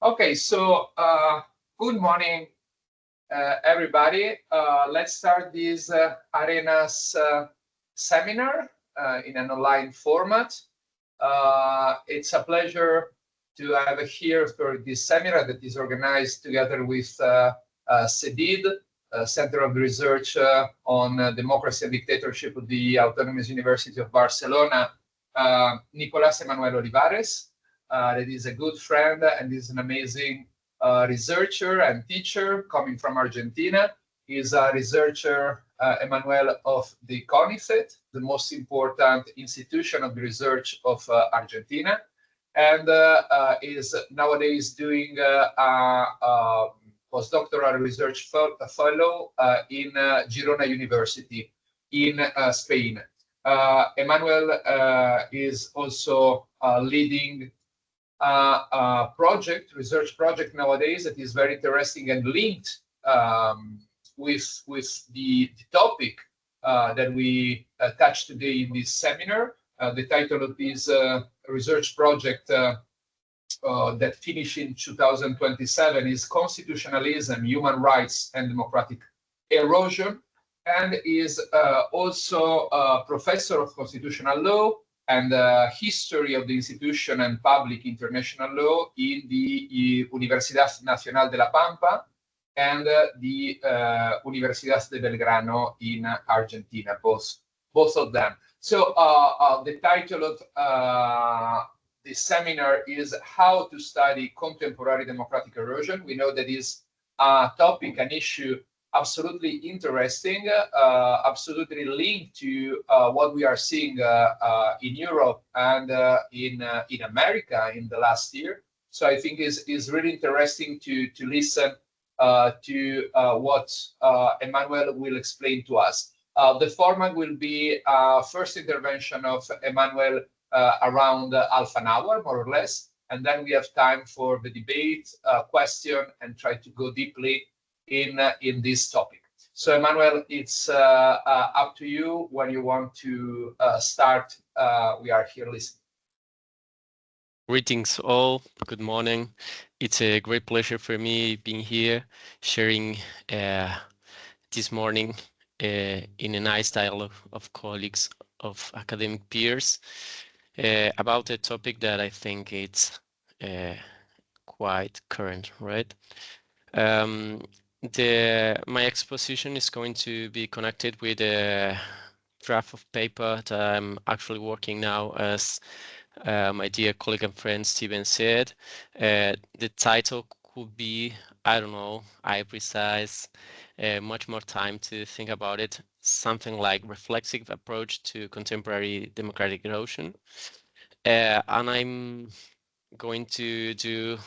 Okay, so good morning, everybody. Let's start this ARENAS seminar in an online format. It's a pleasure to have here for this seminar that is organized together with CEDID, Center of Research on Democracy and Dictatorship of the Autonomous University of Barcelona, Nicolás Emmanuel Olivares. That is a good friend and is an amazing researcher and teacher coming from Argentina. He's a researcher, Emmanuel, of the CONICET, the most important institution of research of Argentina, and is nowadays doing a postdoctoral research fellow in Girona University in Spain. Emmanuel is also leading a research project nowadays that is very interesting and linked with the topic that we touch today in this seminar. The title of this research project that finished in 2027 is Constitutionalism, Human Rights and Democratic Erosion, and is also a professor of constitutional law and history of the institution and public international law in the Universidad Nacional de La Pampa and the Universidad de Belgrano in Argentina, both of them. So the title of the seminar is How to Study Contemporary Democratic Erosion. We know that is a topic, an issue absolutely interesting, absolutely linked to what we are seeing in Europe and in America in the last year. So I think is really interesting to listen to what Emmanuel will explain to us. The format will be first intervention of Emmanuel around half an hour, more or less, and then we have time for the debate, question, and try to go deeply in this topic. So Emmanuel, it's up to you when you want to start. We are here listening. Greetings all, good morning. It's a great pleasure for me being here, sharing this morning in a nice dialogue of colleagues, of academic peers, about a topic that I think it's quite current, right? My exposition is going to be connected with a draft of paper that I'm actually working now, as my dear colleague and friend Steven said. The title could be, I don't know, I precise much more time to think about it, something like reflexive approach to contemporary democratic erosion. And I'm going to do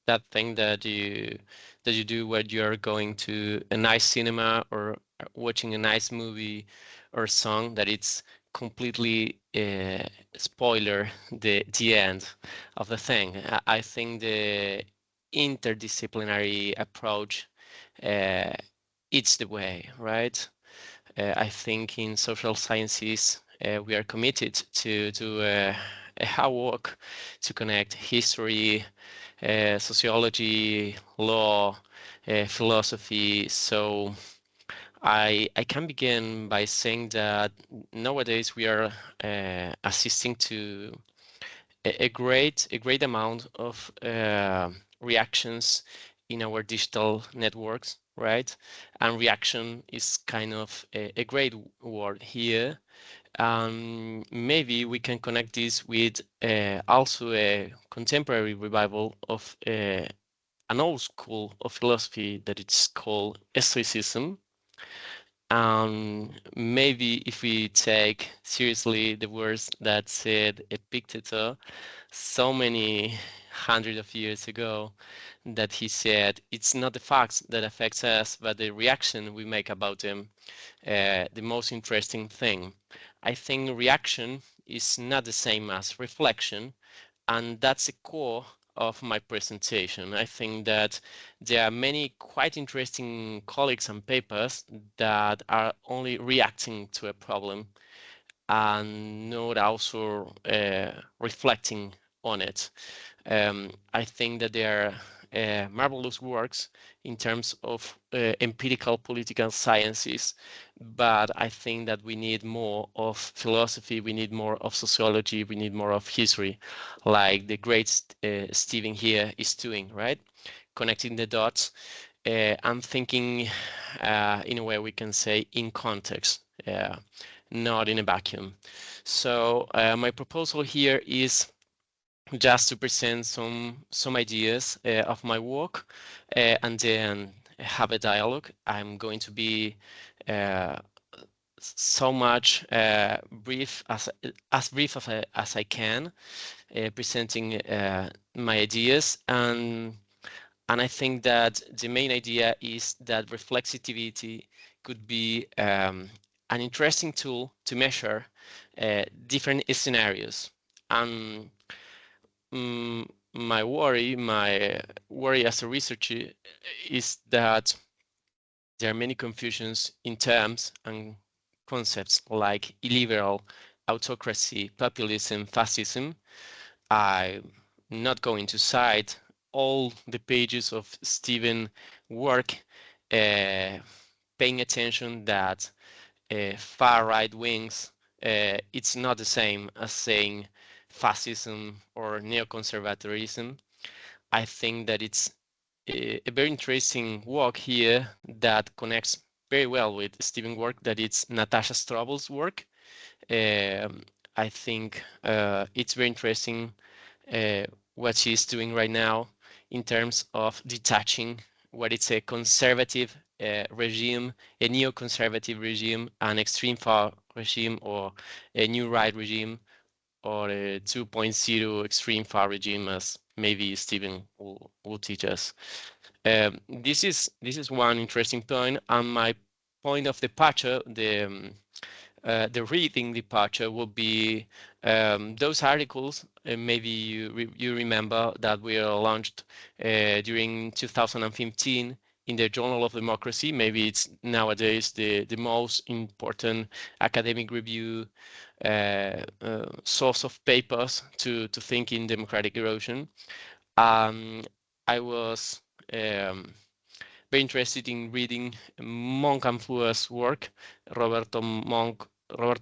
that thing that you do when you're going to a nice cinema or watching a nice movie or song, that it's completely spoiler the end of the thing. I think the interdisciplinary approach it's the way, right? I think in social sciences we are committed to a hard work to connect history, sociology, law, philosophy. So I can begin by saying that nowadays we are assisting to a great amount of reactions in our digital networks, right? And reaction is kind of a great word here. Maybe we can connect this with also a contemporary revival of an old school of philosophy that it's called Stoicism. Maybe if we take seriously the words that said Epictetus so many hundreds of years ago, that he said, it's not the facts that affects us, but the reaction we make about them, the most interesting thing. I think reaction is not the same as reflection, and that's the core of my presentation. I think that there are many quite interesting colleagues and papers that are only reacting to a problem and not also reflecting on it. I think that there are marvelous works in terms of empirical political sciences, but I think that we need more of philosophy, we need more of sociology, we need more of history, like the great Stephen here is doing, right? Connecting the dots. I'm thinking in a way we can say in context, not in a vacuum. So my proposal here is just to present some ideas of my work and then have a dialogue. I'm going to be so much brief as brief as I can, presenting my ideas, and I think that the main idea is that reflexivity could be an interesting tool to measure different scenarios. And my worry as a researcher is that there are many confusions in terms and concepts like illiberal, autocracy, populism, fascism. I'm not going to cite all the pages of Stephen work, paying attention that far right wings, it's not the same as saying fascism or neoconservatism. I think that it's a very interesting work here that connects very well with Stephen's work, that it's Natasha Strobel's work. I think it's very interesting what she's doing right now in terms of detaching what it's a conservative regime, a neoconservative regime, an extreme far regime, or a new right regime, or a 2.0 extreme far regime, as maybe Stephen will teach us. This is one interesting point, and my point of departure, the reading departure would be those articles. Maybe you remember that were launched during 2015 in the Journal of Democracy. Maybe it's nowadays the most important academic review source of papers to think in democratic erosion. I was very interested in reading Monk and Fua's work, Roberto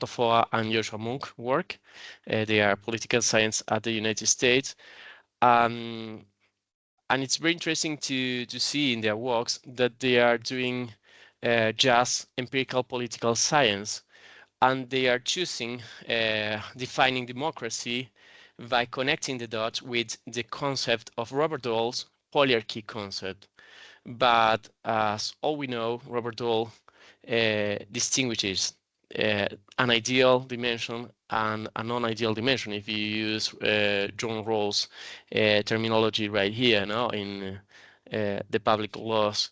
Foa and Joshua Monk work. They are political science at the United States. And it's very interesting to see in their works that they are doing just empirical political science, and they are choosing defining democracy by connecting the dots with the concept of Robert Dahl's polyarchy concept. But as all we know, Robert Dahl distinguishes an ideal dimension and a non-ideal dimension, if you use John Rawls' terminology right here, no, in the public laws,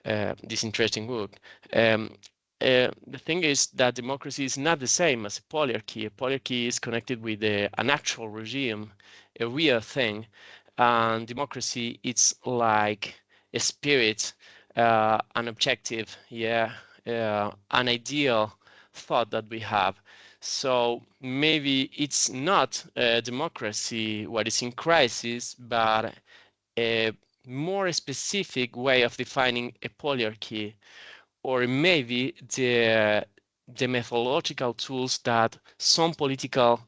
this interesting book. The thing is that democracy is not the same as a polyarchy. A polyarchy is connected with an actual regime, a real thing, and democracy, it's like a spirit, an objective, an ideal thought that we have. So maybe it's not democracy what is in crisis, but a more specific way of defining a polyarchy, or maybe the methodological tools that some political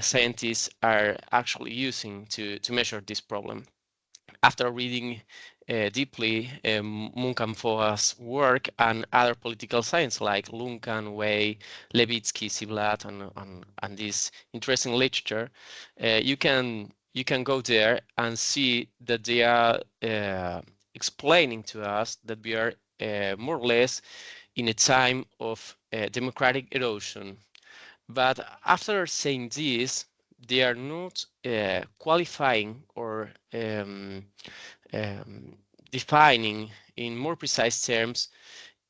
scientists are actually using to measure this problem. After reading deeply Munch and Foa's work and other political science like Luncan, Way, Levitsky, Siblat, and this interesting literature, you can go there and see that they are explaining to us that we are more or less in a time of democratic erosion. But after saying this, they are not qualifying or defining in more precise terms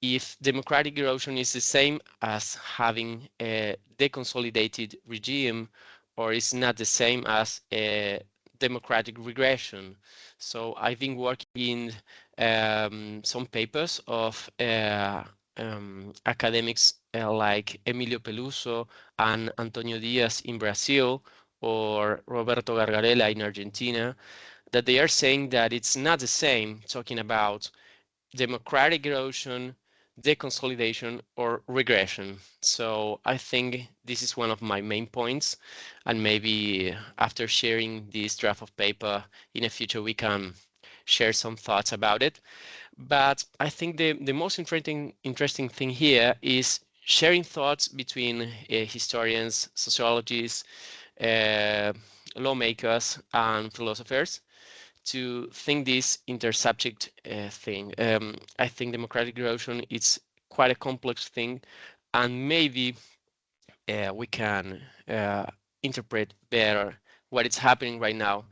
if democratic erosion is the same as having a deconsolidated regime, or is not the same as a democratic regression. So I've been working in some papers of academics like Emilio Peluso and Antonio Diaz in Brazil or Roberto Gargarella in Argentina, that they are saying that it's not the same talking about democratic erosion, deconsolidation, or regression. So I think this is one of my main points, and maybe after sharing this draft of paper in the future, we can share some thoughts about it. But I think the most interesting thing here is sharing thoughts between historians, sociologists, uh, lawmakers, and philosophers to think this intersubject thing. I think democratic erosion is quite a complex thing, and maybe we can interpret better what is happening right now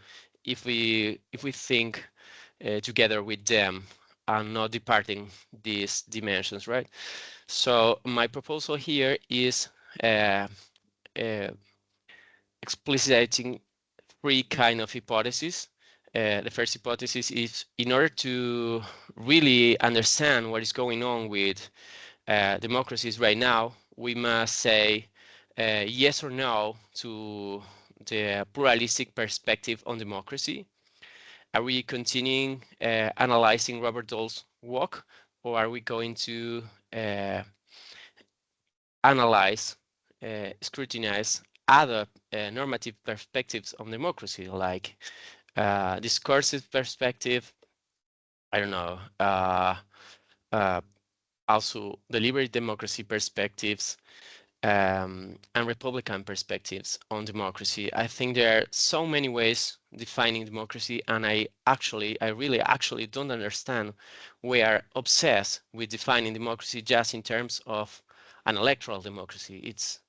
if we think together with them and not departing these dimensions, right? So my proposal here is uh, uh, explicitating three kind of hypotheses. The first hypothesis is in order to really understand what is going on with democracies right now, we must say yes or no to the pluralistic perspective on democracy. Are we continuing analyzing Robert Dahl's work, or are we going to analyze, scrutinize other normative perspectives on democracy, like discursive perspective, I don't know, uh, also deliberate democracy perspectives, and Republican perspectives on democracy. I think there are so many ways defining democracy, and I really actually don't understand. We are obsessed with defining democracy just in terms of an electoral democracy. It's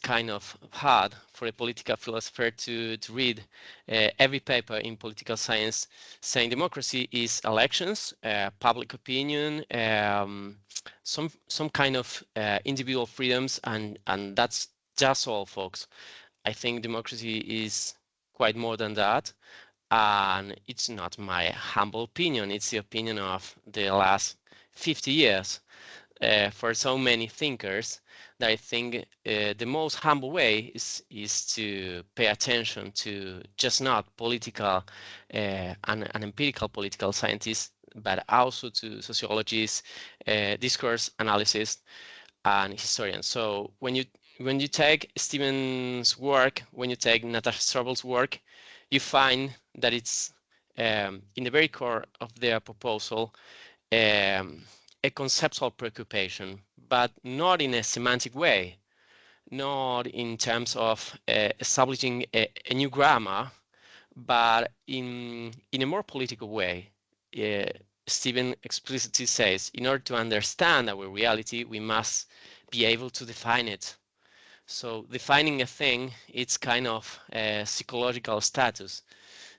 kind of hard for a political philosopher to read every paper in political science saying democracy is elections, public opinion, some kind of individual freedoms, and that's just all, folks. I think democracy is quite more than that, and it's not my humble opinion. It's the opinion of the last 50 years for so many thinkers, that I think the most humble way is to pay attention to just not political and empirical political scientists, but also to sociologists, discourse analysis, and historians. So when you take Stephen's work, when you take Natasha Strobel's work, you find that it's in the very core of their proposal a conceptual preoccupation, but not in a semantic way, not in terms of establishing a new grammar, but in a more political way. Stephen explicitly says, in order to understand our reality, we must be able to define it. So defining a thing, it's kind of a psychological status.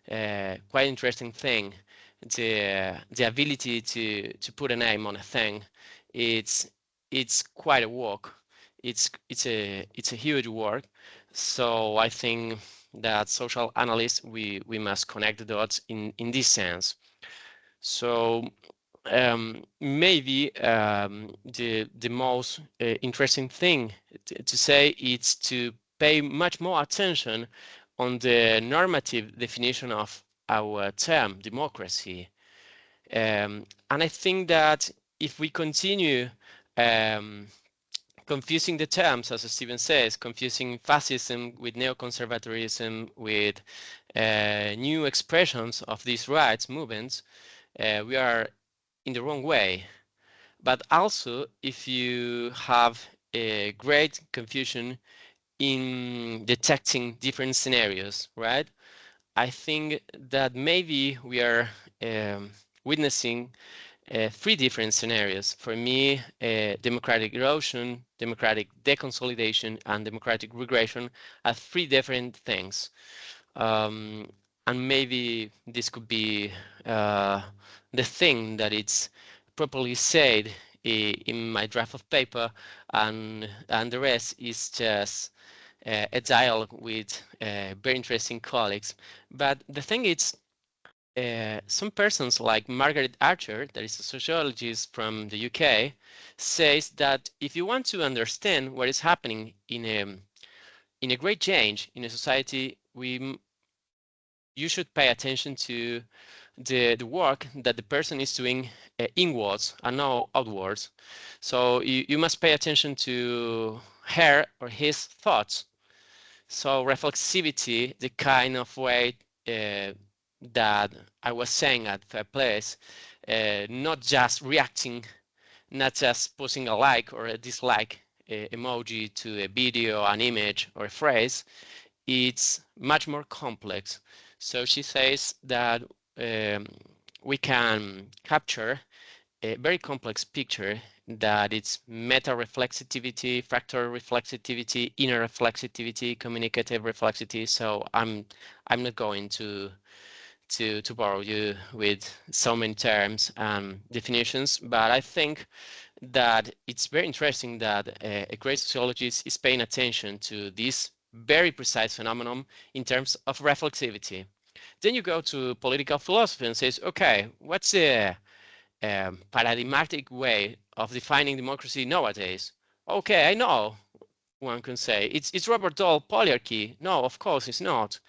Quite interesting thing. The ability to put a name on a thing, it's quite a work. It's a huge work. So I think that social analysts, we must connect the dots in this sense. So maybe the most interesting thing to say is to pay much more attention on the normative definition of our term democracy. And I think that if we continue confusing the terms, as Stephen says, confusing fascism with neoconservatism, with new expressions of these rights movements, we are in the wrong way. But also, if you have a great confusion in detecting different scenarios, right? I think that maybe we are witnessing three different scenarios. For me, democratic erosion, democratic deconsolidation, and democratic regression are three different things. And maybe this could be the thing that it's properly said in my draft of paper, and the rest is just a dialogue with very interesting colleagues. But the thing is, some persons like Margaret Archer, that is a sociologist from the UK, says that if you want to understand what is happening in in a great change in a society, you should pay attention to the work that the person is doing inwards and not outwards. So you must pay attention to her or his thoughts. So reflexivity, the kind of way that I was saying at Third Place, not just reacting, not just posting a like or a dislike emoji to a video, an image, or a phrase. It's much more complex. So she says that um, we can capture a very complex picture, that it's meta-reflexivity, fractal reflexivity, inner reflexivity, communicative reflexivity. So I'm not going to borrow you with so many terms and definitions, but I think that it's very interesting that a great sociologist is paying attention to this very precise phenomenon in terms of reflexivity. Then you go to political philosophy and says, okay, what's the paradigmatic way of defining democracy nowadays? Okay, I know, one can say. It's Robert Dahl polyarchy. No, of course it's not.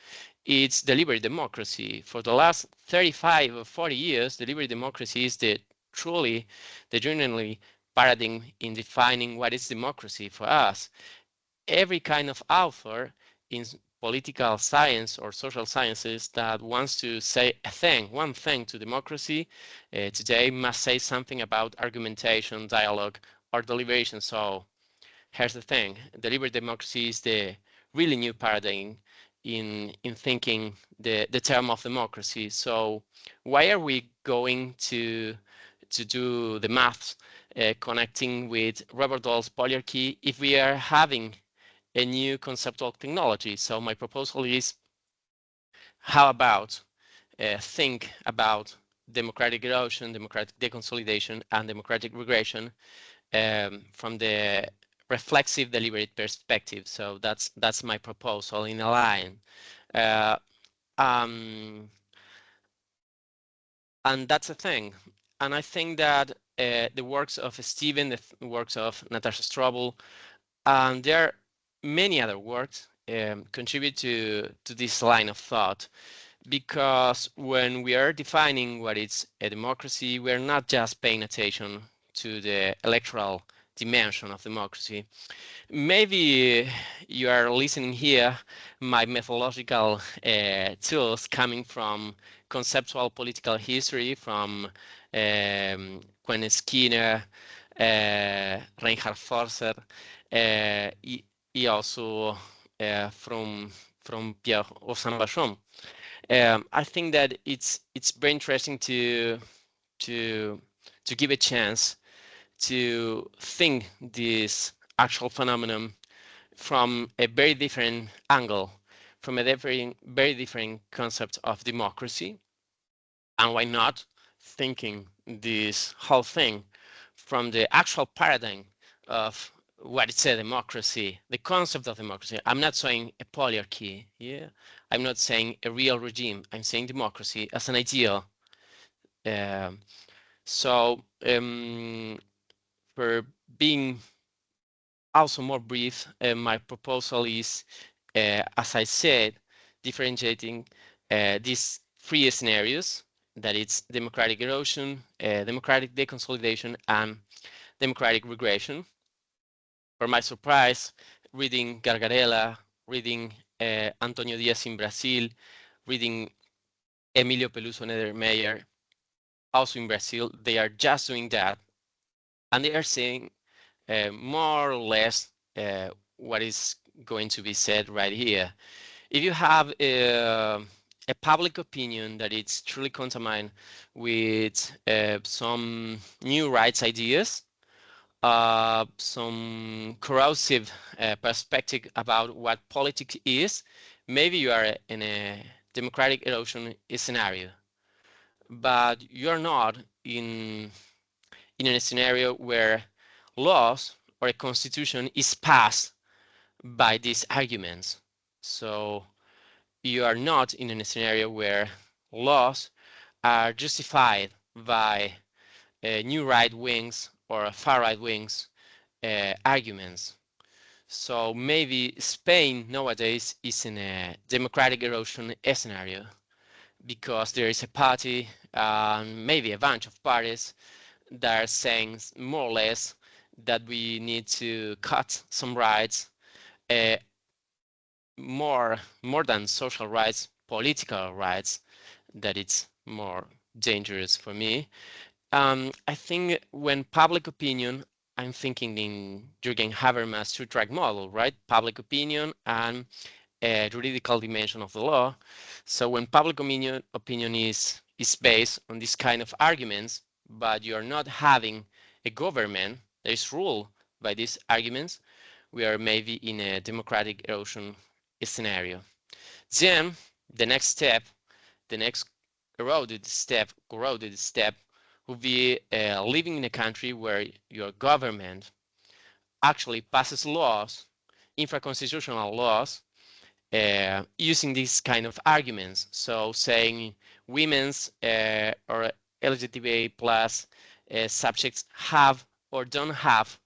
It's deliberate democracy. For the last 35 or 40 years, deliberate democracy is the genuinely paradigm in defining what is democracy for us. Every kind of author in political science or social sciences that wants to say one thing to democracy today must say something about argumentation, dialogue, or deliberation. So here's the thing: deliberate democracy is the really new paradigm in thinking the term of democracy. So why are we going to do the maths connecting with Robert Dahl's polyarchy if we are having a new conceptual technology? So my proposal is, how about think about democratic erosion, democratic deconsolidation, and democratic regression from the reflexive deliberate perspective. So that's my proposal in a line. Uh, um, and that's the thing. And I think that the works of Stephen, the works of Natasha Strobel, and there are many other works contribute to this line of thought, because when we are defining what is a democracy, we're not just paying attention to the electoral dimension of democracy. Maybe you are listening here my methodological tools coming from conceptual political history, from Quen Skinner, Reinhard Forster, also from Pierre Ossambachon. I think that it's very interesting to give a chance to think this actual phenomenon from a very different angle, from a very different concept of democracy. And why not thinking this whole thing from the actual paradigm of what is a democracy, the concept of democracy. I'm not saying a polyarchy, yeah. I'm not saying a real regime. I'm saying democracy as an ideal. So for being also more brief, my proposal is, as I said, differentiating these three scenarios, that it's democratic erosion, democratic deconsolidation, and democratic regression. For my surprise, reading Gargarella, reading Antonio Diaz in Brazil, reading Emilio Peluso Nedermeyer, also in Brazil, they are just doing that. And they are saying more or less what is going to be said right here. If you have a public opinion that it's truly contaminated with some new rights ideas, some corrosive perspective about what politics is, maybe you are in a democratic erosion scenario, but you're not in a scenario where laws or a constitution is passed by these arguments. So you are not in a scenario where laws are justified by new right wings or far right wings arguments. So maybe Spain nowadays is in a democratic erosion scenario because there is a party, maybe a bunch of parties that are saying more or less that we need to cut some rights, uh, more than social rights, political rights, that it's more dangerous for me. I think when public opinion, I'm thinking in Jürgen Habermas two-track model, right? Public opinion and juridical dimension of the law. So when public opinion is based on this kind of arguments, but you're not having a government that is ruled by these arguments, we are maybe in a democratic erosion scenario. Then the next step, the next corroded step would be living in a country where your government actually passes laws, infraconstitutional laws, using these kind of arguments. So saying women's or LGBTQIA plus subjects have or don't have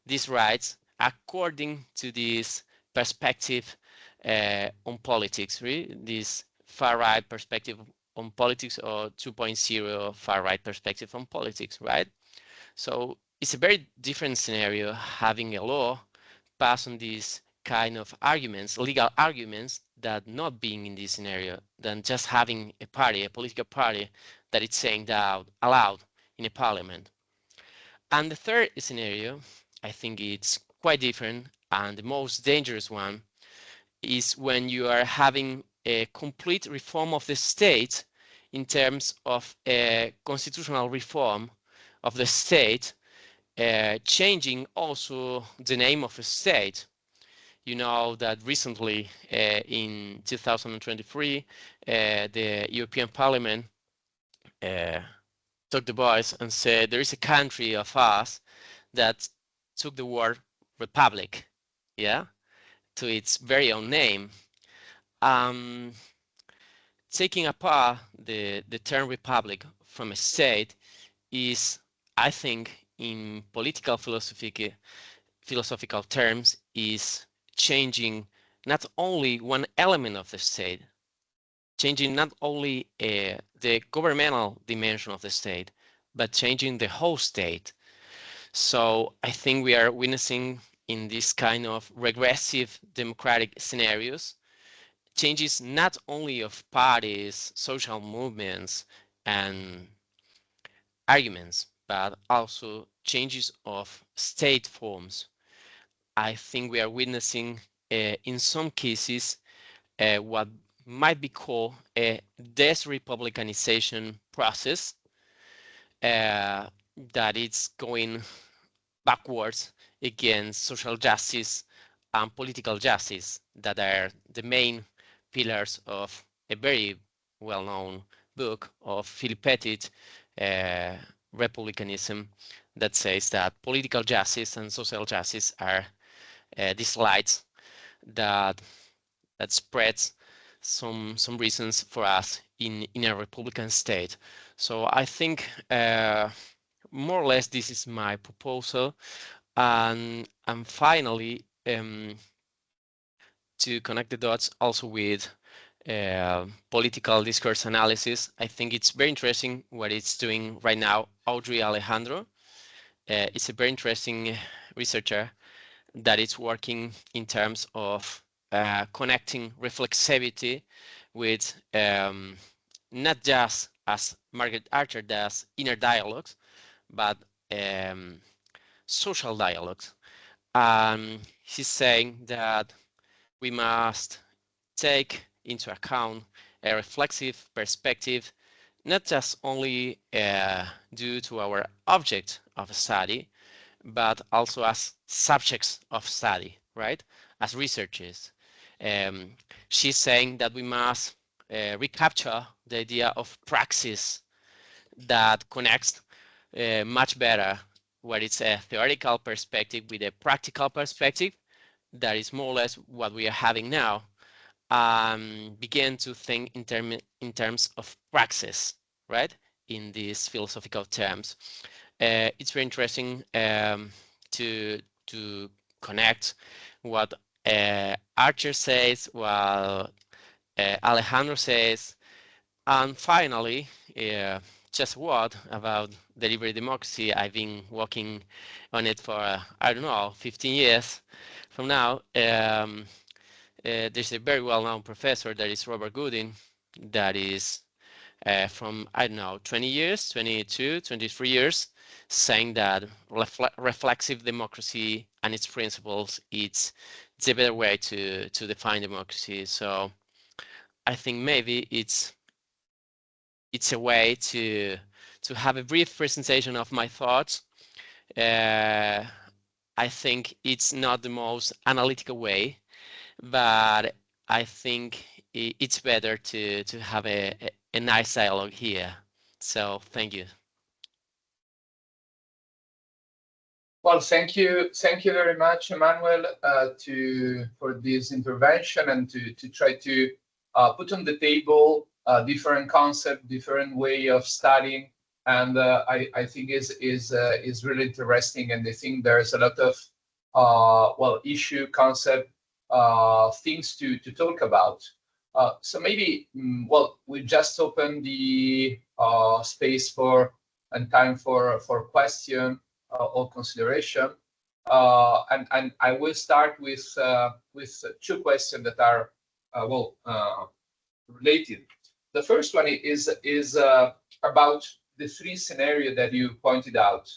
these rights according to this perspective on politics, really? This far-right perspective on politics, or 2.0 far-right perspective on politics, right? So it's a very different scenario having a law pass on these kind of arguments, legal arguments, that not being in this scenario, than just having a party, a political party, that it's saying that aloud in a parliament. And the third scenario, I think it's quite different, and the most dangerous one is when you are having a complete reform of the state in terms of a constitutional reform of the state, changing also the name of a state. You know that recently, in 2023, the European Parliament took the voice and said there is a country of us that took the word republic, yeah, to its very own name. Taking apart the term republic from a state is, I think, in political philosophical terms, is changing not only one element of the state, changing not only the governmental dimension of the state, but changing the whole state. So I think we are witnessing in this kind of regressive democratic scenarios changes not only of parties, social movements, and arguments, but also changes of state forms. I think we are witnessing, in some cases, what might be called a desrepublicanization process, that it's going backwards against social justice and political justice, that are the main pillars of a very well-known book of Philip Pettit, Republicanism, that says that political justice and social justice are these lights that spreads some reasons for us in a republican state. So I think more or less this is my proposal. And finally, to connect the dots also with political discourse analysis, I think it's very interesting what it's doing right now. Audrey Alejandro is a very interesting researcher that is working in terms of connecting reflexivity with not just, as Margaret Archer does, inner dialogues, but social dialogues. She's saying that we must take into account a reflexive perspective, not just only due to our object of study, but also as subjects of study, right? As researchers. She's saying that we must recapture the idea of praxis that connects much better what is a theoretical perspective with a practical perspective. That is more or less what we are having now. Begin to think in terms of praxis, right? In these philosophical terms. It's very interesting to connect what Archer says, what Alejandro says, and finally, just a word about delivery democracy. I've been working on it for, I don't know, 15 years from now. There's a very well-known professor that is Robert Gooding, that is from, I don't know, 20 years, 22, 23 years, saying that reflexive democracy and its principles, it's a better way to define democracy. So I think maybe it's a way to have a brief presentation of my thoughts. I think it's not the most analytical way, but I think it's better to have a nice dialogue here. So thank you. Well, thank you very much, Emmanuel, for this intervention and to try to put on the table different concept, different way of studying, and I think is really interesting. And I think there's a lot of well, issue, concept, things to talk about. So maybe well, we just opened the space for and time for question or consideration, and I will start with two questions that are well related. The first one is about the three scenarios that you pointed out.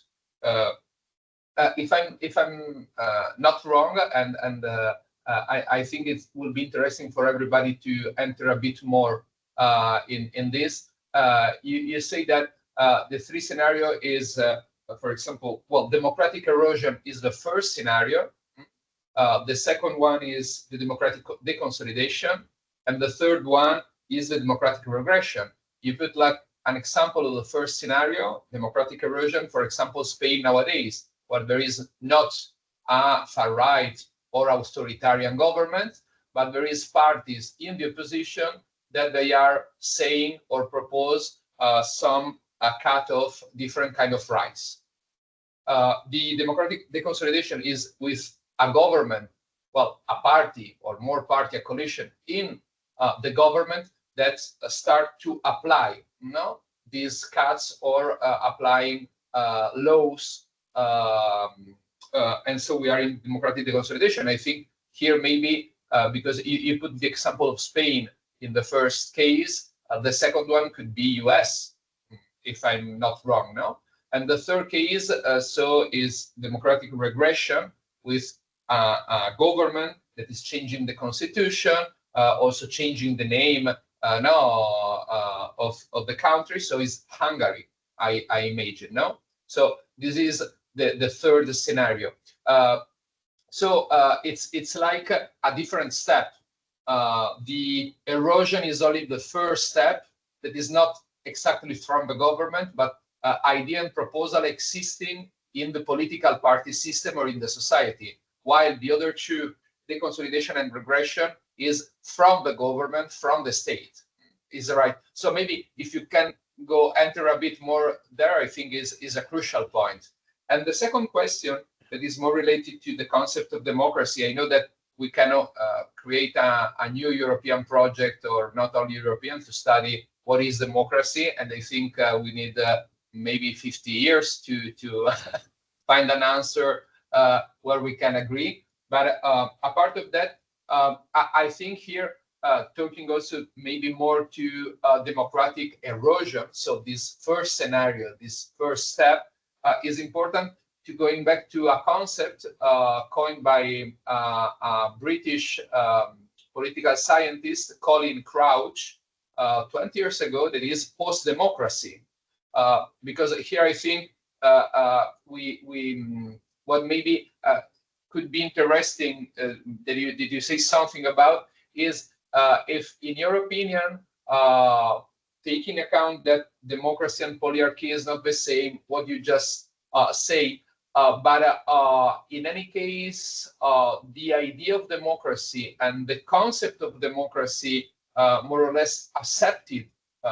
If I'm not wrong, and I think it will be interesting for everybody to enter a bit more in this. You say that the three scenario is, for example, well, democratic erosion is the first scenario. The second one is the democratic deconsolidation, and the third one is the democratic regression. You put like an example of the first scenario, democratic erosion, for example, Spain nowadays, where there is not a far right or authoritarian government, but there is parties in the opposition that they are saying or propose some cut of different kind of rights. The democratic deconsolidation is with a government, well, a party or more party, a coalition in the government that start to apply these cuts or applying laws. And so we are in democratic deconsolidation. I think here maybe because you put the example of Spain in the first case, the second one could be US, if I'm not wrong, no? And the third case so is democratic regression with a government that is changing the constitution, also changing the name of the country. So it's Hungary, I imagine, no? So this is the third scenario. So it's like a different step. The erosion is only the first step that is not exactly from the government, but idea and proposal existing in the political party system or in the society, while the other two, deconsolidation and regression, is from the government, from the state. Is right. So maybe if you can go enter a bit more there, I think is a crucial point. And the second question that is more related to the concept of democracy, I know that we cannot create a new European project, or not only European, to study what is democracy. And I think we need maybe 50 years to find an answer where we can agree. But apart of that, I think here, talking also maybe more to democratic erosion. So this first scenario, this first step is important, to going back to a concept coined by a British political scientist, Colin Crouch, 20 years ago, that is post-democracy. Because here I think what maybe could be interesting that you say something about is if, in your opinion, taking account that democracy and polyarchy is not the same, what you just say, but in any case, the idea of democracy and the concept of democracy more or less accepted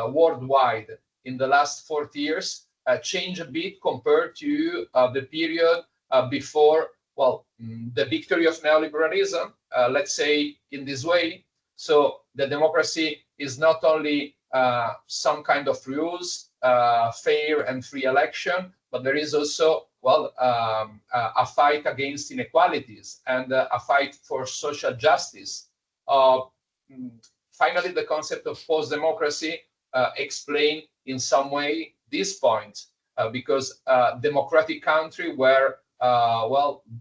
worldwide in the last 40 years changed a bit compared to the period before the victory of neoliberalism, let's say in this way. So the democracy is not only some kind of rules, fair and free election, but there is also, a fight against inequalities and a fight for social justice. Finally, the concept of post-democracy explain in some way this point, because democratic country where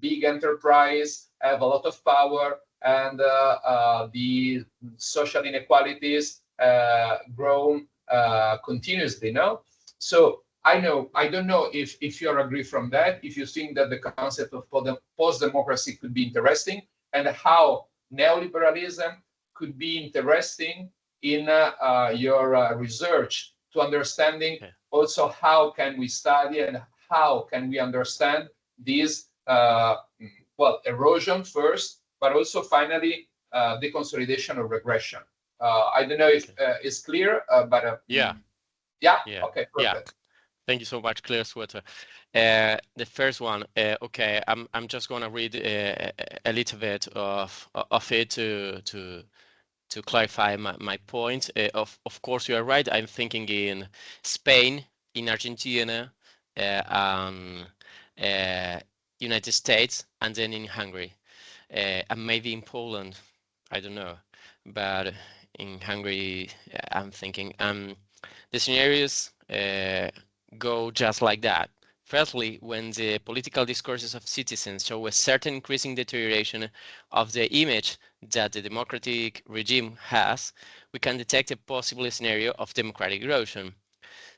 big enterprise have a lot of power and the social inequalities grown continuously. No, so I don't know if you agree from that. If you think that the concept of post-democracy could be interesting, and how neoliberalism could be interesting in your research to understanding also how can we study and how can we understand this erosion first, but also finally the consolidation of regression. I don't know if it's clear, but yeah, okay, perfect. Thank you so much, clear sweater. The first one, okay, I'm just gonna read a little bit of it to clarify my point. Of course, you are right. I'm thinking in Spain, in Argentina, United States, and then in Hungary, and maybe in Poland. I don't know, but in Hungary, I'm thinking the scenarios go just like that. Firstly, when the political discourses of citizens show a certain increasing deterioration of the image that the democratic regime has, we can detect a possible scenario of democratic erosion.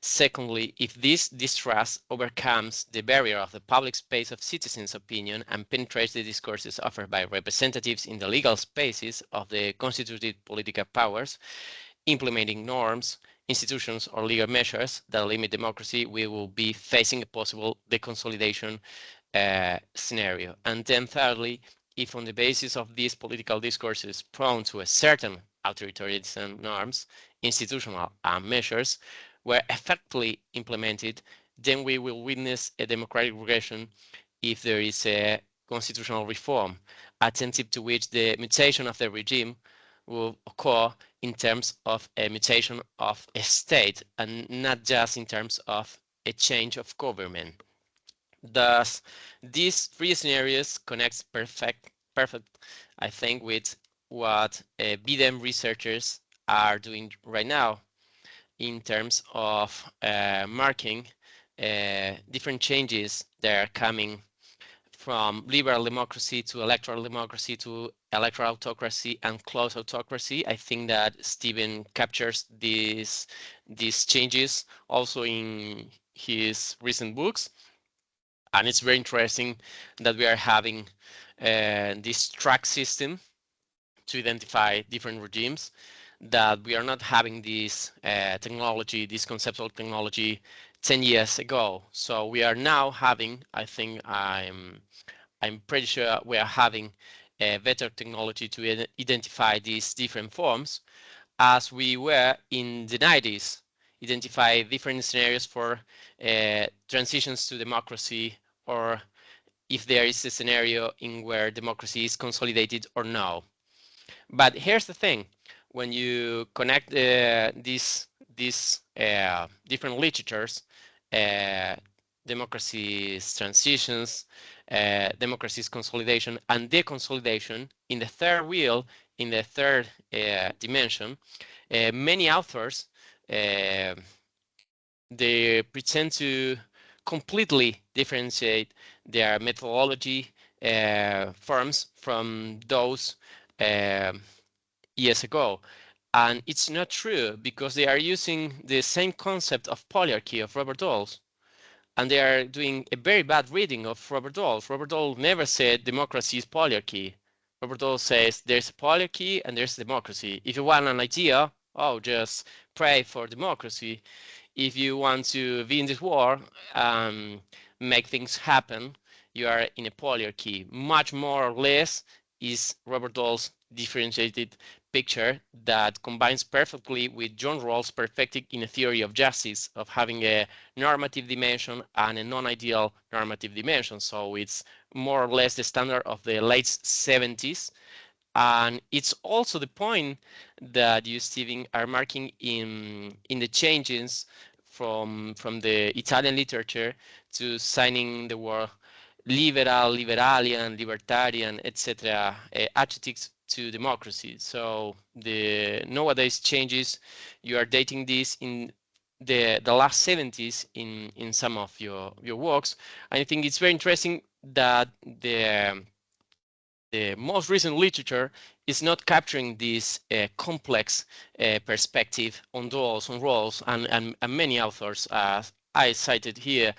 Secondly, if this distrust overcomes the barrier of the public space of citizens' opinion and penetrates the discourses offered by representatives in the legal spaces of the constituted political powers, implementing norms, institutions, or legal measures that limit democracy, we will be facing a possible deconsolidation scenario. And then thirdly, if on the basis of these political discourses prone to a certain authoritarian norms, institutional measures were effectively implemented, then we will witness a democratic regression if there is a constitutional reform, attentive to which the mutation of the regime will occur in terms of a mutation of a state and not just in terms of a change of government. Thus, these three scenarios connect perfect, I think, with what BDEM researchers are doing right now in terms of marking different changes that are coming from liberal democracy to electoral democracy to electoral autocracy and close autocracy. I think that Stephen captures these changes also in his recent books. And it's very interesting that we are having this track system to identify different regimes, that we are not having this technology, this conceptual technology 10 years ago. So we are now having, I think I'm pretty sure we are having a better technology to identify these different forms, as we were in the 90s, identify different scenarios for transitions to democracy, or if there is a scenario in where democracy is consolidated or no. But here's the thing: when you connect these different literatures, democracy's transitions, democracy's consolidation, and deconsolidation, in the third wheel, in the third dimension, many authors they pretend to completely differentiate their methodology forms from those years ago. And it's not true, because they are using the same concept of polyarchy of Robert Dawes, and they are doing a very bad reading of Robert Dawes. Robert Dawes never said democracy is polyarchy. Robert Dawes says there's a polyarchy and there's democracy. If you want an idea, just pray for democracy. If you want to win this war, make things happen, you are in a polyarchy. Much more or less is Robert Dawes' differentiated picture that combines perfectly with John Rawls' perfecting in a theory of justice of having a normative dimension and a non-ideal normative dimension. So it's more or less the standard of the late 70s. And it's also the point that you, Steven, are marking in the changes from the Italian literature to signing the word liberal, liberalian, libertarian, etc. Adjectives to democracy. So the nowadays changes, you are dating this in the last 70s in some of your works. And I think it's very interesting that the most recent literature is not capturing this complex perspective on roles, and many authors, I cited here,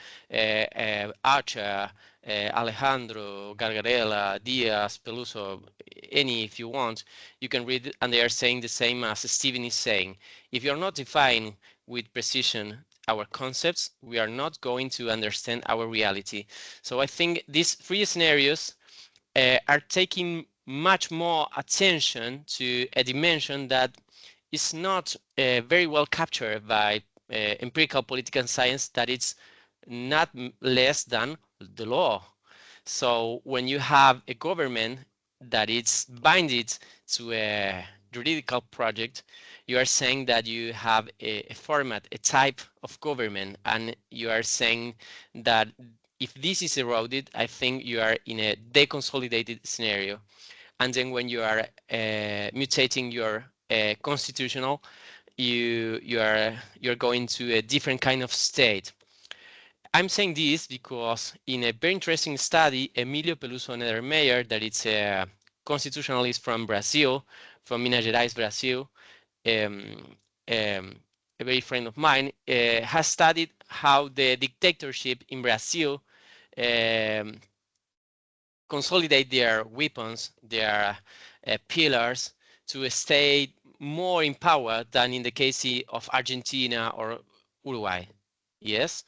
Archer, Alejandro, Gargarella, Diaz, Peluso, any if you want, you can read it, and they are saying the same as Steven is saying. If you're not defining with precision our concepts, we are not going to understand our reality. So I think these three scenarios are taking much more attention to a dimension that is not very well captured by empirical political science, that it's not less than the law. So when you have a government that is binded to a juridical project, you are saying that you have a format, a type of government, and you are saying that if this is eroded, I think you are in a deconsolidated scenario. And then when you are mutating your constitutional, you're going to a different kind of state. I'm saying this because in a very interesting study, Emílio Peluso Nedermeyer, that it's a constitutionalist from Brazil, from Minas Gerais, Brazil, a very friend of mine, has studied how the dictatorship in Brazil consolidate their weapons, their pillars, to stay more in power than in the case of Argentina or Uruguay. Yes,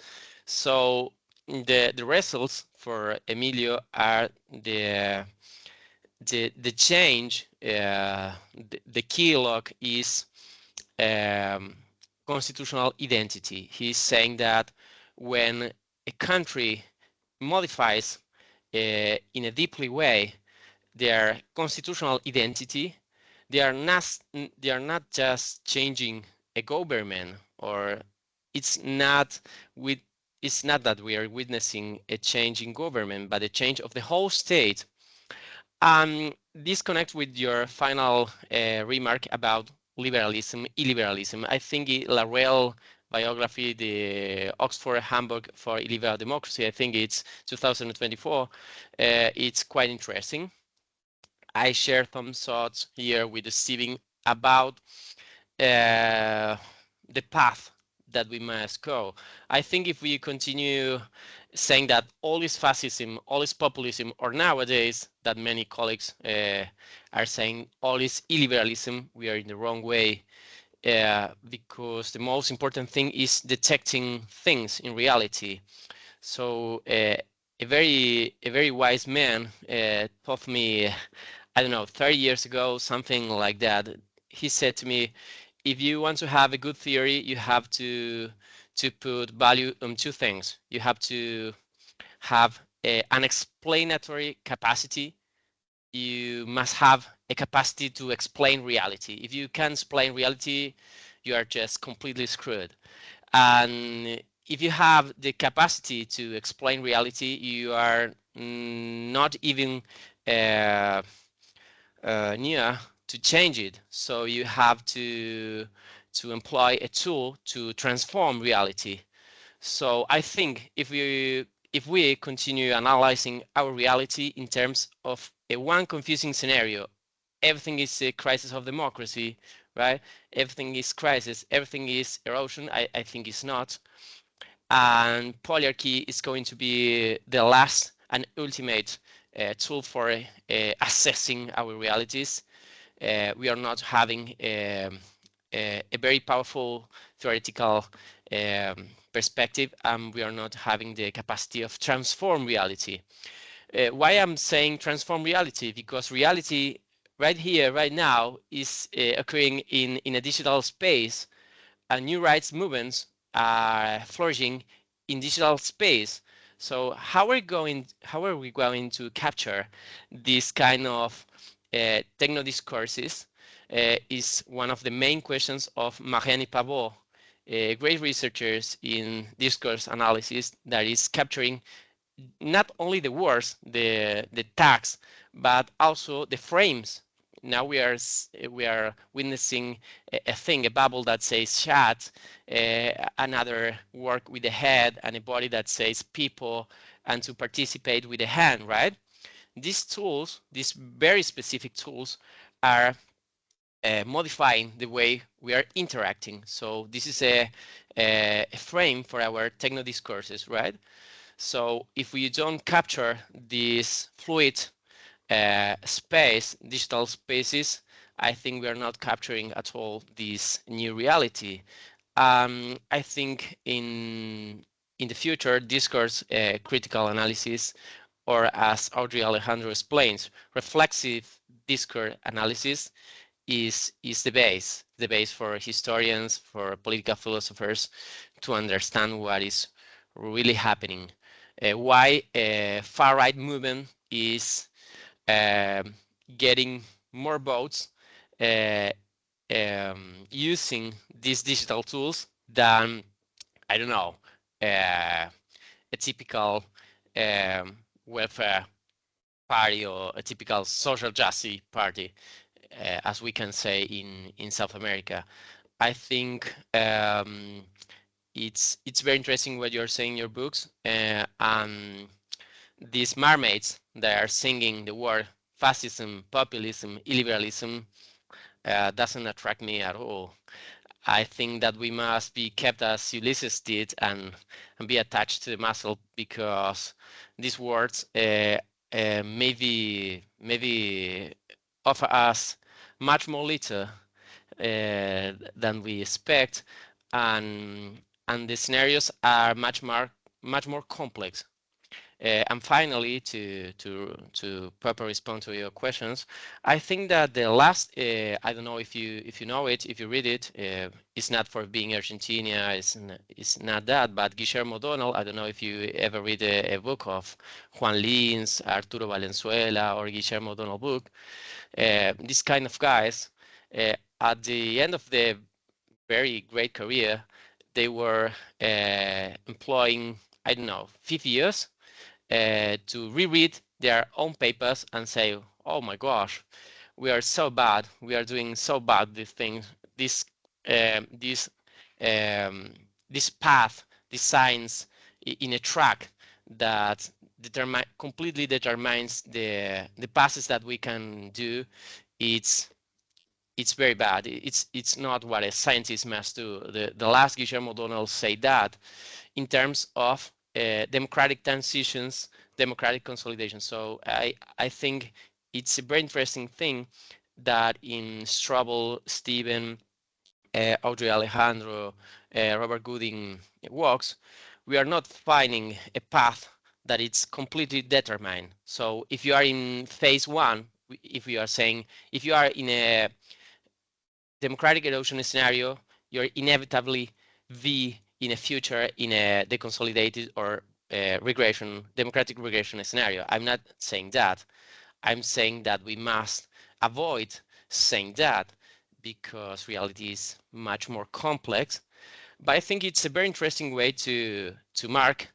so the results for Emilio are the change. The key lock is constitutional identity. He's saying that when a country modifies in a deeply way their constitutional identity, they are not just changing a government, or it's not that we are witnessing a change in government, but a change of the whole state. This connects with your final remark about liberalism, illiberalism. I think Larell biography, the Oxford Handbook for Illiberal Democracy, I think it's 2024. It's quite interesting. I share some thoughts here with Steven about the path that we must go. I think if we continue saying that all is fascism, all is populism, or nowadays that many colleagues are saying all is illiberalism, we are in the wrong way, because the most important thing is detecting things in reality. So a very wise man taught me, I don't know, 30 years ago, something like that. He said to me, if you want to have a good theory, you have to put value on two things. You have to have an explanatory capacity. You must have a capacity to explain reality. If you can't explain reality, you are just completely screwed. And if you have the capacity to explain reality, you are not even near to change it. So you have to employ a tool to transform reality. So I think if we continue analyzing our reality in terms of a one confusing scenario, everything is a crisis of democracy, right? Everything is crisis, everything is erosion. I think it's not. And polyarchy is going to be the last and ultimate tool for assessing our realities. We are not having a very powerful theoretical perspective, and we are not having the capacity of transform reality. Why I'm saying transform reality? Because reality right here, right now, is occurring in a digital space, and new rights movements are flourishing in digital space. So how are we going to capture this kind of techno discourses is one of the main questions of Marianne Pavot, great researchers in discourse analysis that is capturing not only the words, the tags, but also the frames. Now we are witnessing a thing, a bubble that says chat, another work with the head, and a body that says people, and to participate with the hand, right? These tools, these very specific tools, are modifying the way we are interacting. So this is a frame for our techno discourses, right? So if we don't capture this fluid space, digital spaces, I think we are not capturing at all this new reality. I think in the future, discourse critical analysis, or as Audrey Alejandro explains, reflexive discourse analysis is the base for historians, for political philosophers to understand what is really happening. Why far right movement is getting more votes using these digital tools than, I don't know, a typical welfare party or a typical social justice party, as we can say in South America. I think it's very interesting what you're saying in your books, and these mermaids that are singing the word fascism, populism, illiberalism doesn't attract me at all. I think that we must be kept as Ulysses did and be attached to the muscle, because these words maybe offer us much more little than we expect, and the scenarios are much more complex. And finally, to properly respond to your questions, I think that the last, I don't know if you know it, if you read it, it's not for being Argentina, it's not that, but Guillermo O'Donnell, I don't know if you ever read a book of Juan Lins, Arturo Valenzuela, or Guillermo O'Donnell book. These kind of guys, at the end of the very great career, they were employing, I don't know, 50 years to reread their own papers and say, oh my gosh, we are so bad, we are doing so bad these things, this this this path, this science in a track that completely determines the passes that we can do. It's very bad. It's not what a scientist must do. The last Guillermo O'Donnell said that in terms of democratic transitions, democratic consolidation. So I think it's a very interesting thing that in Strobel, Stephen, Audrey Alejandro, Robert Gooding walks, we are not finding a path that it's completely determined. So if you are in phase one, if we are saying, if you are in a democratic erosion scenario, you're inevitably in a future in a deconsolidated or democratic regression scenario. I'm not saying that. I'm saying that we must avoid saying that, because reality is much more complex. But I think it's a very interesting way to mark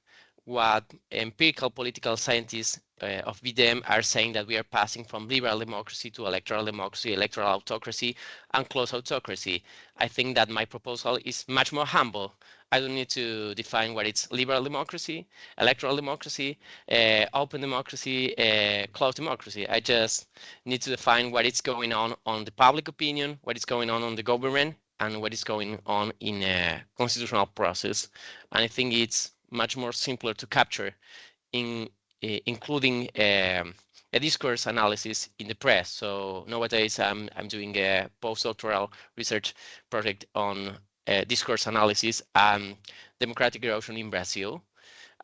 what empirical political scientists of BDM are saying, that we are passing from liberal democracy to electoral democracy, electoral autocracy, and close autocracy. I think that my proposal is much more humble. I don't need to define what it's liberal democracy, electoral democracy, open democracy, closed democracy. I just need to define what is going on the public opinion, what is going on the government, and what is going on in a constitutional process. And I think it's much more simpler to capture in including a discourse analysis in the press. So nowadays I'm doing a postdoctoral research project on discourse analysis and democratic erosion in Brazil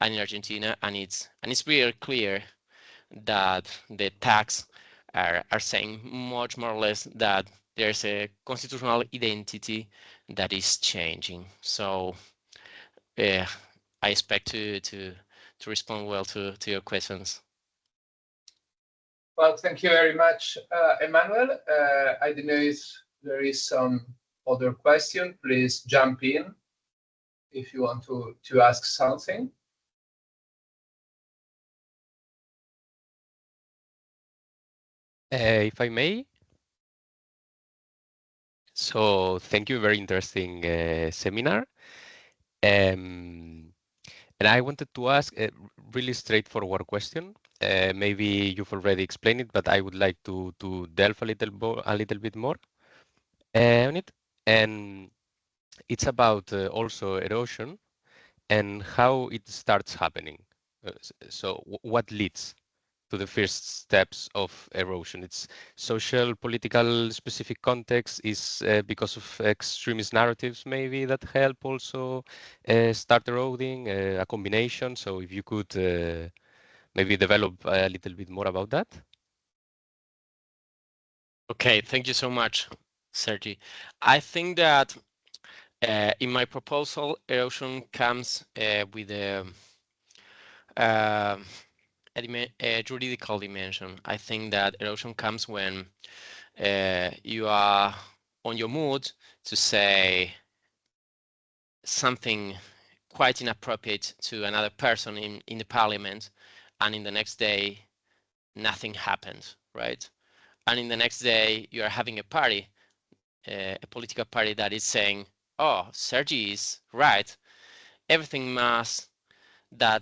and in Argentina, and it's very clear that the tags are saying much more or less that there's a constitutional identity that is changing. So I expect to respond well to your questions. Well, thank you very much, Emmanuel. I don't know if there is some other question. Please jump in if you want to ask something. If I may. So thank you, very interesting seminar. And I wanted to ask a really straightforward question. Maybe you've already explained it, but I would like to delve a little bit more on it. And it's about also erosion and how it starts happening. So what leads to the first steps of erosion? It's social, political, specific context, is because of extremist narratives maybe that help also start eroding, a combination. So if you could maybe develop a little bit more about that. Okay, thank you so much, Sergi. I think that in my proposal, erosion comes with a juridical dimension. I think that erosion comes when you are on your mood to say something quite inappropriate to another person in the parliament, and in the next day nothing happened, right? And in the next day you are having a party, a political party that is saying, oh, Sergi is right, everything that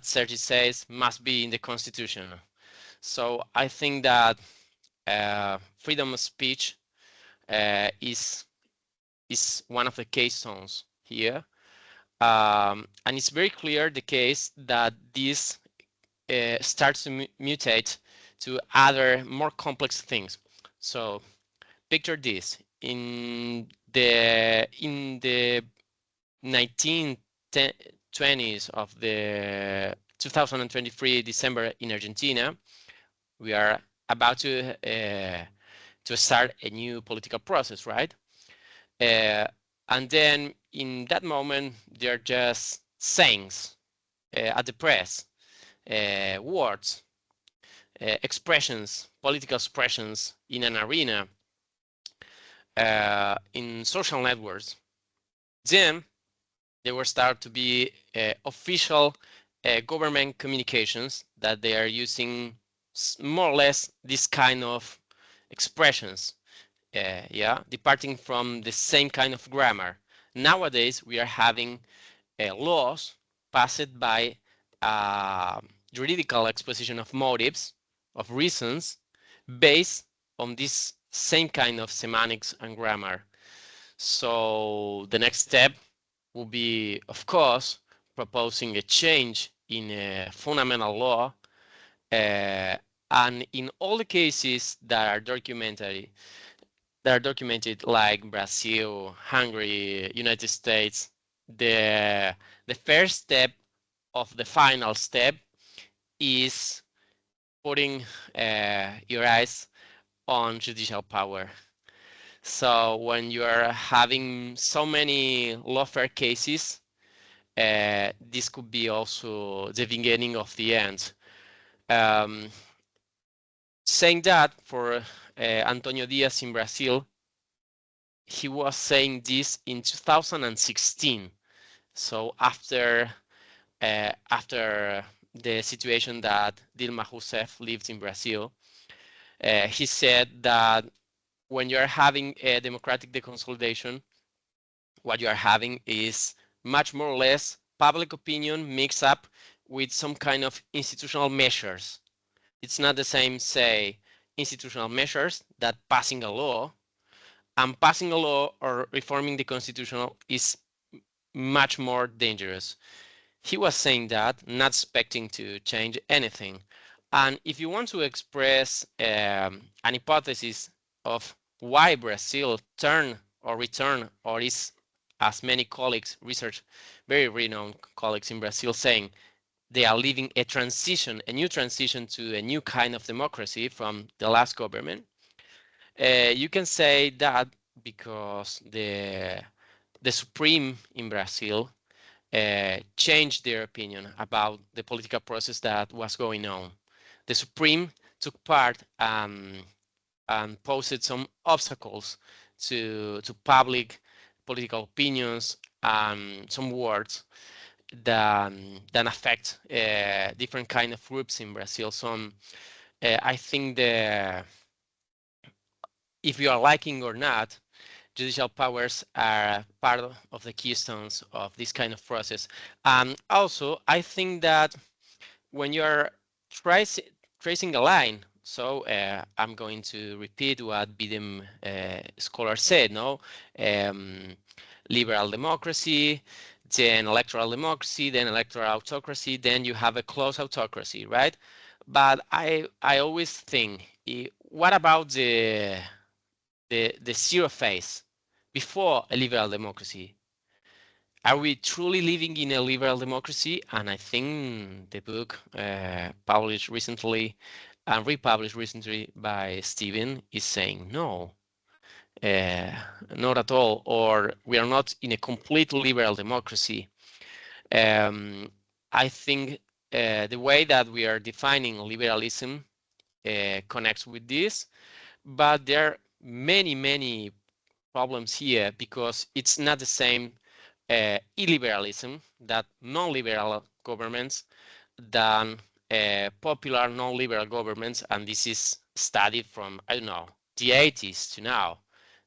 Sergi says must be in the constitution. So I think that freedom of speech is one of the keystones here. And it's very clear the case that this starts to mutate to other more complex things. So picture this: in the 1920s of the 2023 December in Argentina, we are about to start a new political process, right? And then in that moment, they're just sayings at the press, words, expressions, political expressions in an arena, in social networks. Then there will start to be official government communications that they are using more or less this kind of expressions, departing from the same kind of grammar. Nowadays, we are having laws passed by juridical exposition of motives, of reasons, based on this same kind of semantics and grammar. So the next step will be, of course, proposing a change in a fundamental law, and in all the cases that are documented, like Brazil, Hungary, United States, the first step of the final step is putting your eyes on judicial power. So when you are having so many lawfare cases, this could be also the beginning of the end. Saying that, for Antonio Diaz in Brazil, he was saying this in 2016. So after the situation that Dilma Rousseff lived in Brazil, he said that when you're having a democratic deconsolidation, what you are having is much more or less public opinion mixed up with some kind of institutional measures. It's not the same, say, institutional measures that passing a law, and passing a law or reforming the constitution is much more dangerous. He was saying that, not expecting to change anything. And if you want to express an hypothesis of why Brazil turned or returned, or is, as many colleagues, very renowned colleagues in Brazil saying, they are living a transition, a new transition to a new kind of democracy from the last government. You can say that because the Supreme in Brazil changed their opinion about the political process that was going on. The Supreme took part and posed some obstacles to public political opinions and some words that affect different kind of groups in Brazil. So I think if you are liking or not, judicial powers are part of the keystones of this kind of process. Also, I think that when you are tracing a line, so I'm going to repeat what Bidem scholar said, no? Liberal democracy, then electoral democracy, then electoral autocracy, then you have a close autocracy, right? But I always think, what about the zero phase before a liberal democracy? Are we truly living in a liberal democracy? And I think the book published recently and republished recently by Stephen is saying no, not at all, or we are not in a complete liberal democracy. I think the way that we are defining liberalism connects with this, but there are many problems here because it's not the same illiberalism that non-liberal governments than popular non-liberal governments, and this is studied from, I don't know, the 80s to now.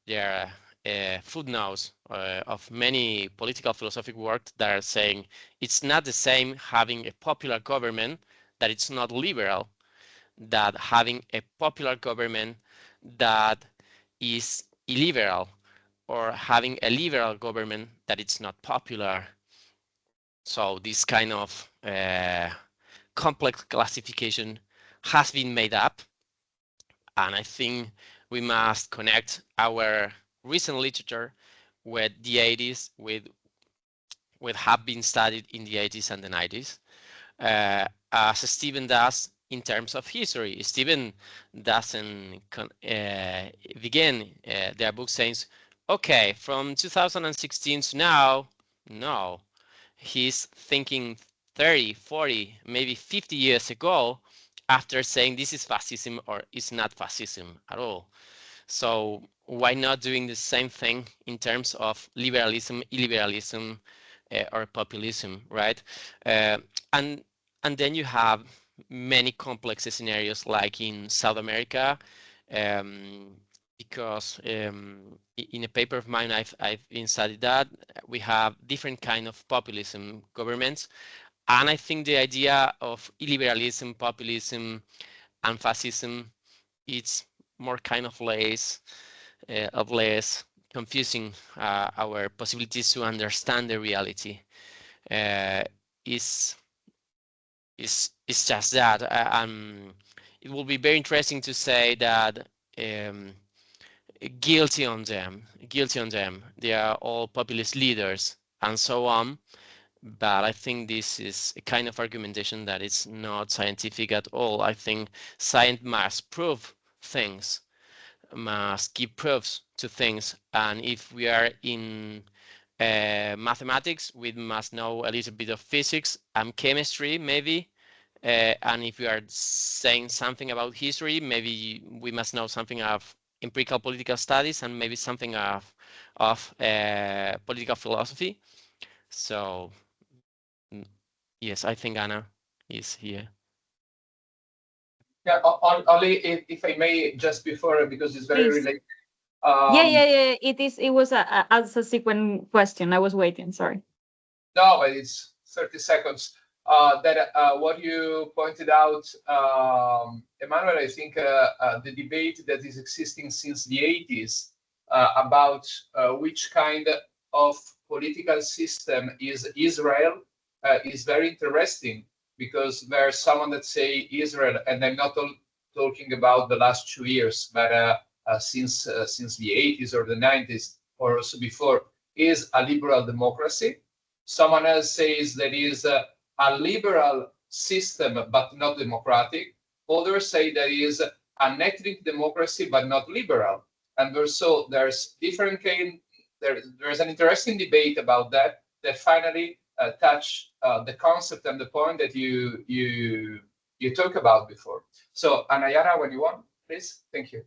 There are footnotes of many political philosophic work that are saying it's not the same having a popular government that it's not liberal, that having a popular government that is illiberal, or having a liberal government that it's not popular. So this kind of complex classification has been made up, and I think we must connect our recent literature with the 80s, with have been studied in the 80s and the 90s, as Stephen does in terms of history. Stephen doesn't begin their book saying, okay, from 2016 to now, no. He's thinking 30, 40, maybe 50 years ago after saying this is fascism or it's not fascism at all. So why not doing the same thing in terms of liberalism, illiberalism, or populism, right? And then you have many complex scenarios like in South America, because in a paper of mine I've been studied that we have different kind of populism governments, and I think the idea of illiberalism, populism, and fascism, it's more kind of less confusing our possibilities to understand the reality. Is just that, it will be very interesting to say that guilty on them, they are all populist leaders and so on. But I think this is a kind of argumentation that is not scientific at all. I think science must prove things, must give proofs to things, and if we are in mathematics, we must know a little bit of physics and chemistry, maybe. And if we are saying something about history, maybe we must know something of empirical political studies and maybe something of political philosophy. So yes, I think Anna is here. Yeah, only if I may, just before, because it's very Please. related. Yeah. It is. It was a subsequent question. I was waiting. Sorry. No, but it's 30 seconds. That what you pointed out, Emmanuel, I think the debate that is existing since the 80s about which kind of political system is Israel is very interesting, because there's someone that say Israel, and I'm not talking about the last 2 years, but since the 80s or the 90s or also before, is a liberal democracy. Someone else says that is a liberal system but not democratic. Others say that is an ethnic democracy but not liberal. And so there's different kind. There's an interesting debate about that finally touch the concept and the point that you talked about before. So Anayara, when you want, please. Thank you.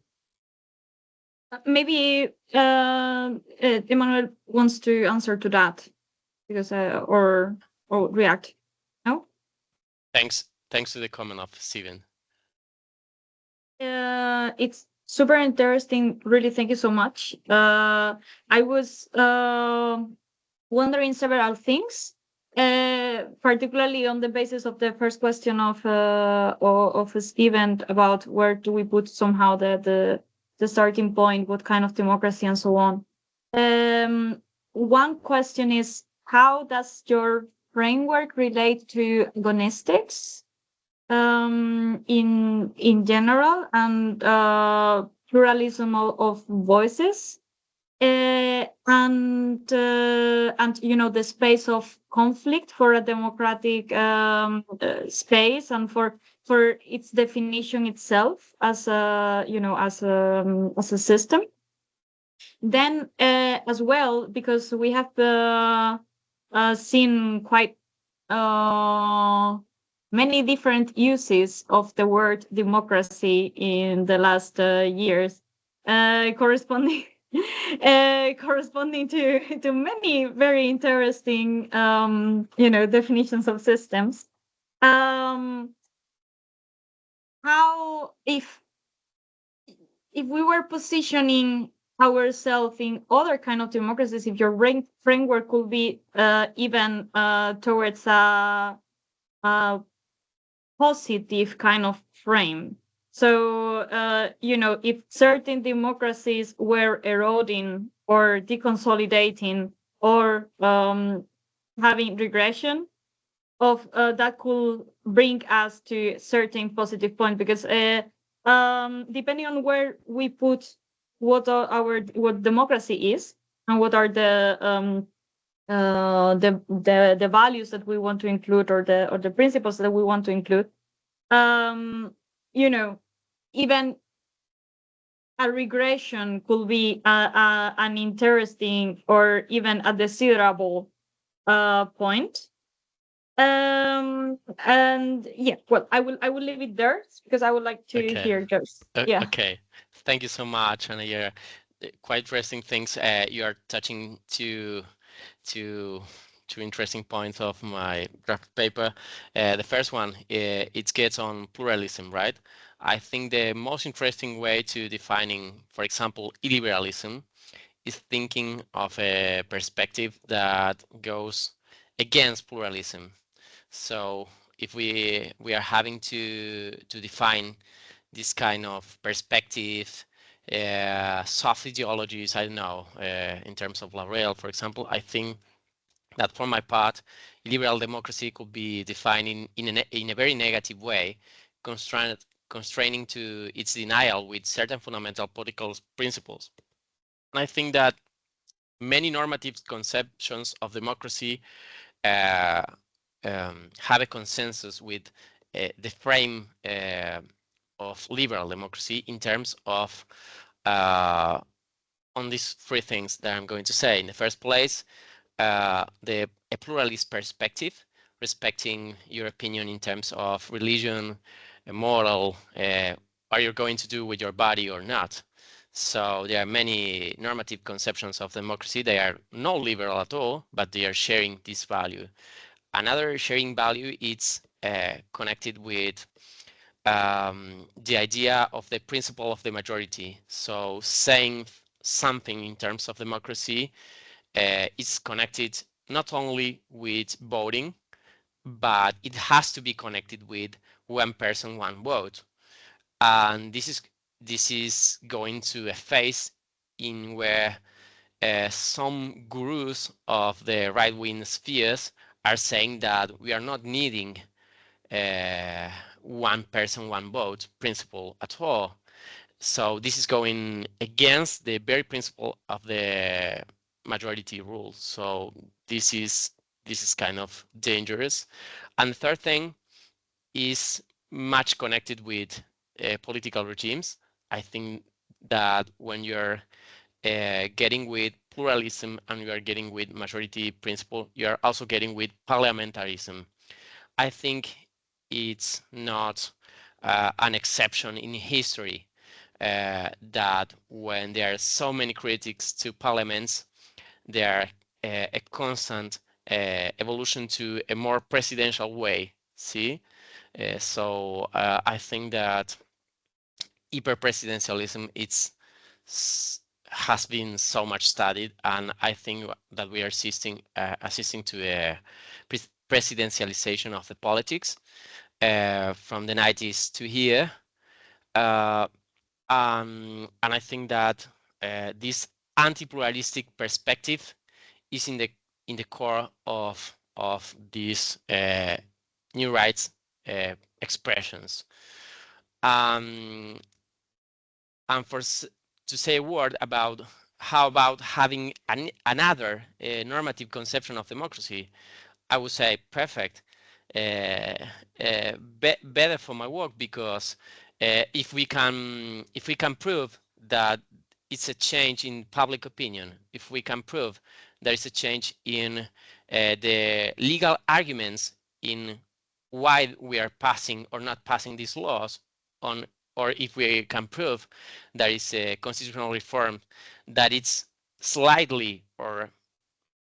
Maybe Emmanuel wants to answer to that because or react. No. Thanks to the comment of Steven. It's super interesting. Really, thank you so much. I was wondering several things, particularly on the basis of the first question of Steven about where do we put somehow the starting point, what kind of democracy, and so on. One question is, how does your framework relate to agonistics in general, and pluralism of voices, and you know, the space of conflict for a democratic space, and for its definition itself as a, you know, as a system. Then as well, because we have seen quite many different uses of the word democracy in the last years, corresponding to many very interesting you know, definitions of systems. How, if we were positioning ourselves in other kind of democracies, if your framework could be even towards a positive kind of frame. So, you know, if certain democracies were eroding or deconsolidating or having regression, of that could bring us to certain positive point, because depending on where we put what democracy is and what are the values that we want to include, or the principles that we want to include, you know, even a regression could be an interesting or even a desirable point. And yeah, well, I will leave it there because I would like to hear yours. Yeah. Okay. Thank you so much, and yeah, quite interesting things. You are touching two interesting points of my draft paper. The first one, it gets on pluralism, right? I think the most interesting way to defining, for example, illiberalism, is thinking of a perspective that goes against pluralism. So if we are having to define this kind of perspective, soft ideologies, I don't know, in terms of Laurel, for example, I think that for my part, liberal democracy could be defined in a very negative way, constraining to its denial with certain fundamental political principles. And I think that many normative conceptions of democracy have a consensus with the frame of liberal democracy in terms of on these three things that I'm going to say. In the first place, a pluralist perspective, respecting your opinion in terms of religion, moral, are you going to do with your body or not? So there are many normative conceptions of democracy. They are not liberal at all, but they are sharing this value. Another sharing value is connected with the idea of the principle of the majority. So saying something in terms of democracy is connected not only with voting, but it has to be connected with one person, one vote. And this is going to a phase in where some gurus of the right-wing spheres are saying that we are not needing one person, one vote principle at all. So this is going against the very principle of the majority rule. So this is kind of dangerous. And the third thing is much connected with political regimes. I think that when you're getting with pluralism and you are getting with majority principle, you are also getting with parliamentarism. I think it's not an exception in history that when there are so many critics to parliaments, there are a constant evolution to a more presidential way. See, so I think that hyper-presidentialism has been so much studied, and I think that we are assisting to a presidentialization of the politics from the 90s to here. And I think that this anti-pluralistic perspective is in the core of these new rights expressions. And to say a word about how about having another normative conception of democracy, I would say perfect. Better for my work, because if we can prove that it's a change in public opinion, if we can prove there is a change in the legal arguments in why we are passing or not passing these laws on, or if we can prove there is a constitutional reform that it's slightly or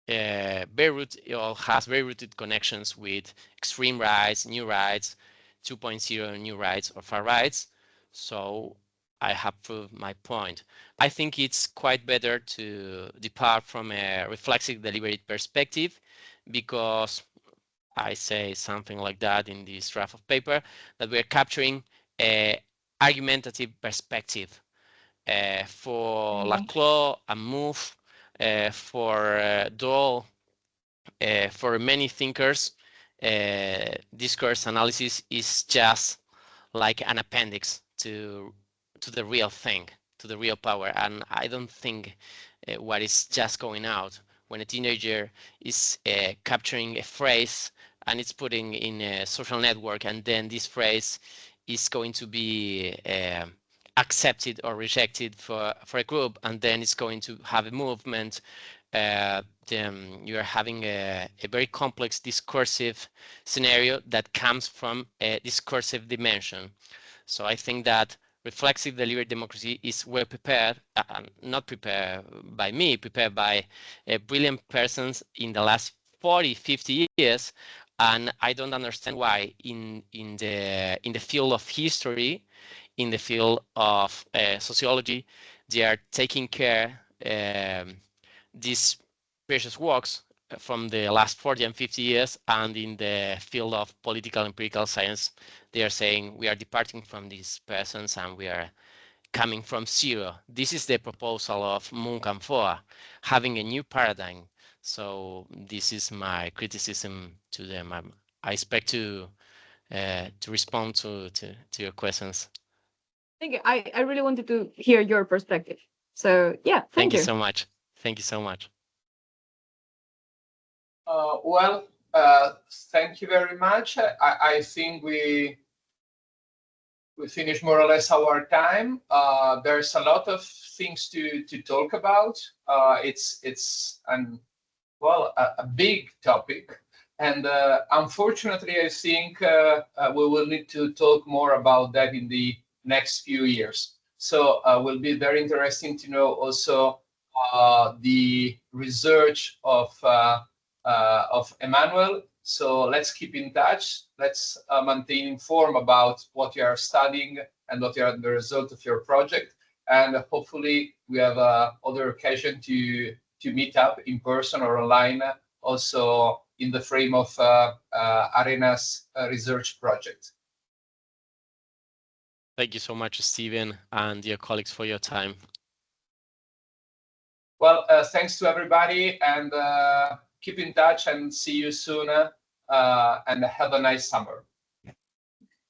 very rooted, or has very rooted connections with extreme rights, new rights, 2.0 new rights, or far rights. So I have proved my point. I think it's quite better to depart from a reflexive deliberate perspective, because I say something like that in this draft of paper, that we're capturing a argumentative perspective for Laclau and Mouffe, for Dole, for many thinkers, discourse analysis is just like an appendix to the real thing, to the real power. And I don't think what is just going out when a teenager is capturing a phrase and it's putting in a social network, and then this phrase is going to be accepted or rejected for a group, and then it's going to have a movement. Then you're having a very complex discursive scenario that comes from a discursive dimension. So I think that reflexive deliberate democracy is well prepared, not prepared by me, prepared by brilliant persons in the last 40, 50 years. And I don't understand why in the field of history, in the field of sociology, they are taking care these precious works from the last 40 and 50 years, and in the field of political empirical science, they are saying we are departing from these persons and we are coming from zero. This is the proposal of Munch and Foa, having a new paradigm. So this is my criticism to them. I expect to respond to your questions. Thank you. I really wanted to hear your perspective. So yeah, thank you so much. Thank you so much. Well, thank you very much. I think we finished more or less our time. There's a lot of things to talk about. It's a big topic, and unfortunately, I think we will need to talk more about that in the next few years. So will be very interesting to know also the research of Emmanuel. So let's keep in touch. Let's maintain informed about what you are studying and what are the result of your project. And hopefully we have other occasion to meet up in person or online, also in the frame of ARENAS research project. Thank you so much, Steven, and dear colleagues, for your time. Well, thanks to everybody, and keep in touch and see you soon, and have a nice summer.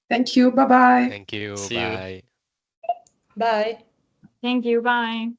Thank you. Bye-bye. Thank you. See Bye. you. Bye. Thank you. Bye.